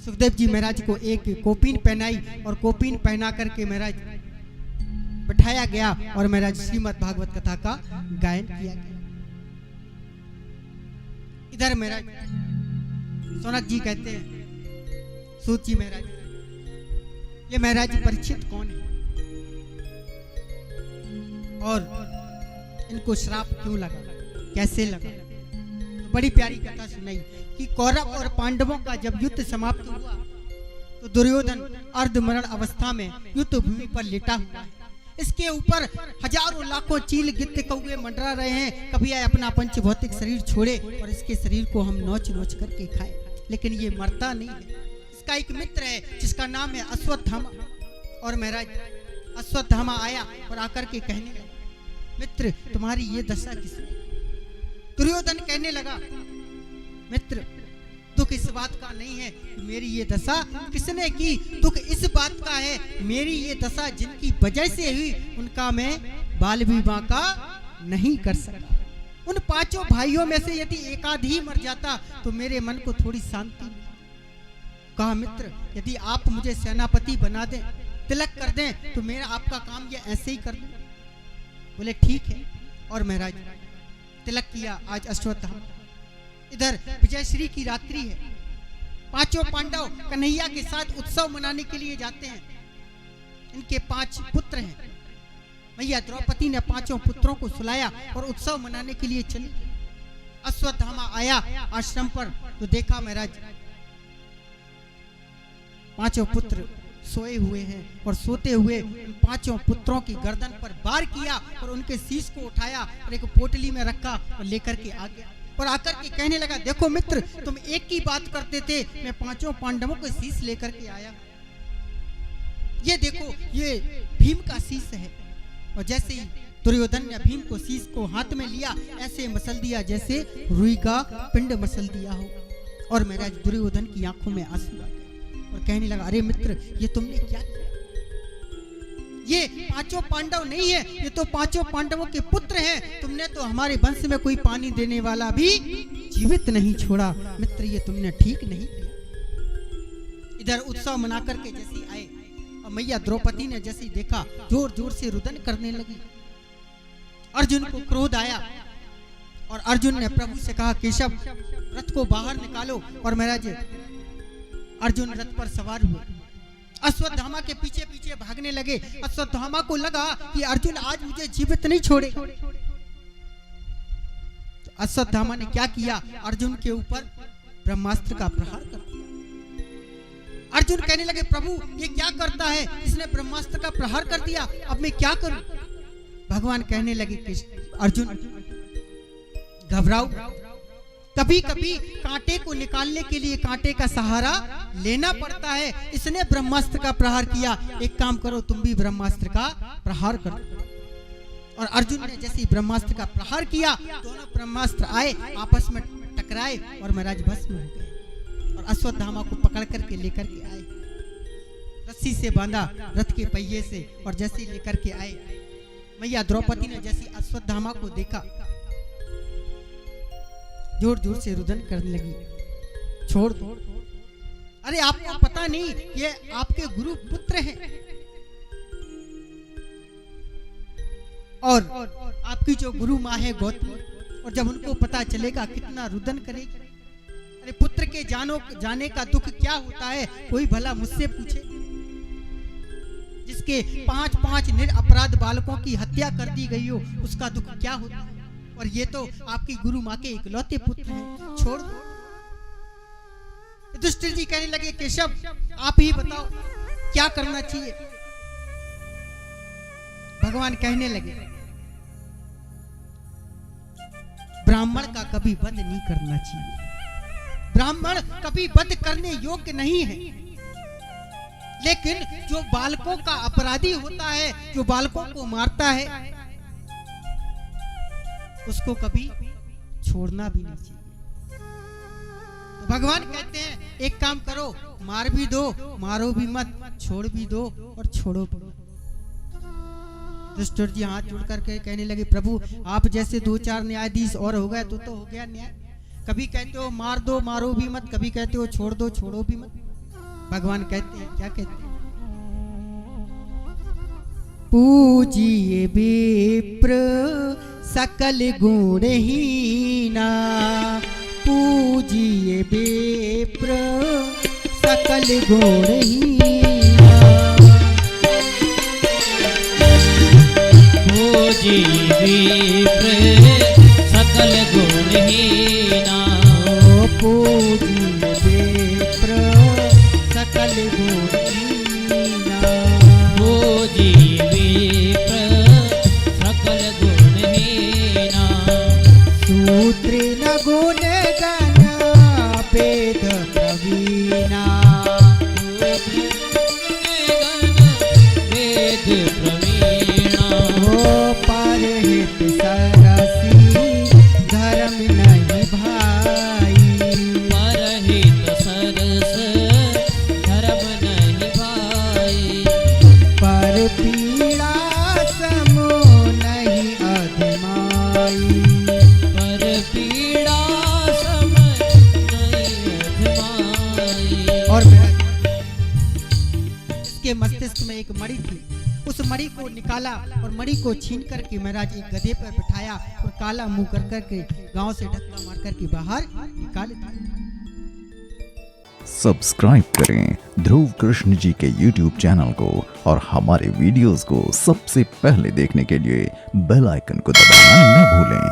सुखदेव जी महाराज को एक कोपीन पहनाई और कोपीन पहना करके महाराज बैठाया गया और महाराज श्रीमद् भागवत कथा का गायन किया गया। इधर महाराज सोनक जी कहते हैं, सूत जी महाराज, ये महाराज परीक्षित कौन है और इनको श्राप क्यों लगा, कैसे लगा? तो बड़ी प्यारी कथा सुनाई कि कौरव और पांडवों का जब युद्ध समाप्त हुआ तो दुर्योधन अर्धमरण अवस्था में युद्ध भूमि पर लेटा हुआ है। इसके ऊपर हजारों लाखों चील गिद्ध कौवे मंडरा रहे हैं। कभी आए अपना पंच भौतिक शरीर छोड़े और इसके शरीर को हम नोच नोच करके खाए, लेकिन ये मरता नहीं है। इसका एक मित्र है जिसका नाम है अश्वत्थामा। और महाराज अश्वत्थामा आया और आकर के कहने लगा, मित्र तुम्हारी ये दशा किसने? दुर्योधन कहने लगा, मित्र दुख इस बात का नहीं है मेरी ये दशा किसने की, दुख इस बात का है मेरी ये दशा जिनकी वजह से हुई उनका मैं बाल विवाह का नहीं कर सका। उन पांचों भाइयों में से यदि एकाध ही मर जाता तो मेरे मन को थोड़ी शांति मिलती। कहा, मित्र यदि आप मुझे सेनापति बना दें, तिलक कर दें तो मेरा आपका काम ये ऐसे ही कर दूं। बोले ठीक है। और महाराज तिलक किया। आज अश्वत्थामा इधर विजयश्री की रात्रि है। पांचों पांडव कन्हैया के साथ उत्सव मनाने के लिए जाते हैं। इनके 5 पुत्र हैं। मैया द्रौपदी ने 5 पुत्रों को सुलाया और उत्सव मनाने के लिए चली। अश्वत्थामा आया आश्रम पर तो देखा महाराज 5 पुत्र सोए हुए हैं और सोते हुए उन 5 पुत्रों की गर्दन पर वार किया और उनके शीश को उठाया और एक पोटली में रखा और लेकर के आ गया और आकर के कहने लगा, देखो मित्र तुम एक की बात करते थे, मैं 5 पांडवों के शीश लेकर के आया। ये देखो ये भीम का शीश है। और जैसे ही दुर्योधन ने भीम को शीश को हाथ में लिया, ऐसे मसल दिया जैसे रुई का पिंड मसल दिया हो। और महाराज दुर्योधन की आंखों में आंसू आ गए और कहने लगा, अरे मित्र ये तुमने क्या किया? ये 5 पांडव नहीं है, ये तो 5 पांडवों के पुत्र हैं। तुमने तो हमारे वंश में कोई पानी देने वाला भी जीवित नहीं छोड़ा। मित्र ये तुमने ठीक नहीं किया। इधर उत्सव मना करके जैसे आए और मैया द्रौपदी ने जैसे देखा जोर जोर से रुदन करने लगी। अर्जुन को क्रोध आया और अर्जुन ने प्रभु से कहा, केशव रथ को बाहर निकालो। और महाराज अर्जुन रथ पर सवार हुए, अश्वत्थामा के पीछे पीछे भागने लगे। अश्वत्थामा को लगा कि अर्जुन आज मुझे जीवित नहीं छोड़े। तो अश्वत्थामा ने क्या किया, अर्जुन के ऊपर ब्रह्मास्त्र का प्रहार कर दिया। अर्जुन कहने लगे, प्रभु ये क्या करता है, इसने ब्रह्मास्त्र का प्रहार कर दिया, अब मैं क्या करूं? भगवान कहने लगे कि अर्जुन घबराओ, कभी कभी कांटे को निकालने के लिए कांटे का सहारा लेना पड़ता है। इसने ब्रह्मास्त्र का प्रहार किया, एक काम करो तुम भी ब्रह्मास्त्र का प्रहार करो। और अर्जुन ने जैसे ब्रह्मास्त्र का प्रहार किया, दोनों ब्रह्मास्त्र आए आपस में टकराए और महाराज भस्म हो गए। और अश्वत्थामा को पकड़ करके लेकर के आए, रस्सी से बांधा रथ के पहिए से, और जैसे लेकर के आए मैया द्रौपदी ने जैसे अश्वत्थामा को देखा जोर जोर से रुदन करने लगी, छोड़ दो, अरे आपको पता नहीं ये आपके गुरु पुत्र हैं और आपकी जो गुरु माँ है गौतमी, और जब उनको पता चलेगा कितना रुदन करेगी। अरे पुत्र के जाने का दुख क्या होता है, कोई भला मुझसे पूछे। जिसके 5 निरपराध बालकों की हत्या कर दी गई हो, उसका दुख क्या होता है। और ये तो आपकी गुरु माँ के इकलौते पुत्र हैं, छोड़ दो। युधिष्ठिर जी कहने लगे, केशव आप ही बताओ क्या करना चाहिए। भगवान कहने लगे, ब्राह्मण का कभी वध नहीं करना चाहिए। ब्राह्मण कभी वध करने योग्य नहीं है, लेकिन जो बालकों का अपराधी होता है, जो बालकों को मारता है, उसको कभी छोड़ना भी नहीं चाहिए। तो भगवान कहते हैं एक काम करो, मार भी दो, मारो भी मत, छोड़ भी दो और छोड़ो भी। युधिष्ठिर जी हाथ जोड़ करके कहने लगे, प्रभु आप जैसे 2-4 न्यायाधीश और हो गए तो हो गया न्याय। कभी कहते हो मार दो, मारो भी मत, कभी कहते हो छोड़ दो, छोड़ो भी मत। भगवान कहते हैं, क्या कहते हैं? पूजिए विप्र सकल गुणहीना, पूजिए विप्र सकल गुणहीना, पूजिए विप्र सकल गुणहीना, पूजिए विप्र सकल गुणहीना, पूजिए विप्र सकल गुणहीना, सूत्र न गुण गण वेद प्रवीणा, वेद प्रवीणा, परहित सरसी धर्म नहीं भाई, परहित सरस धर्म नहीं भाई, पर पीड़ा समो नहीं अधमाई, पर पीड़ा समय नहीं अधमाई। और मेरा इसके मस्तिष्क में एक मणि थी, उस मणि को निकाला और मणि को छीन करके महाराज एक गधे पर बिठाया और काला मुंह कर करके गांव से धक्का मार करके बाहर निकाल दिया। सब्सक्राइब करें ध्रुव कृष्ण जी के YouTube चैनल को और हमारे वीडियोस को सबसे पहले देखने के लिए बेल आइकन को दबाना न भूलें।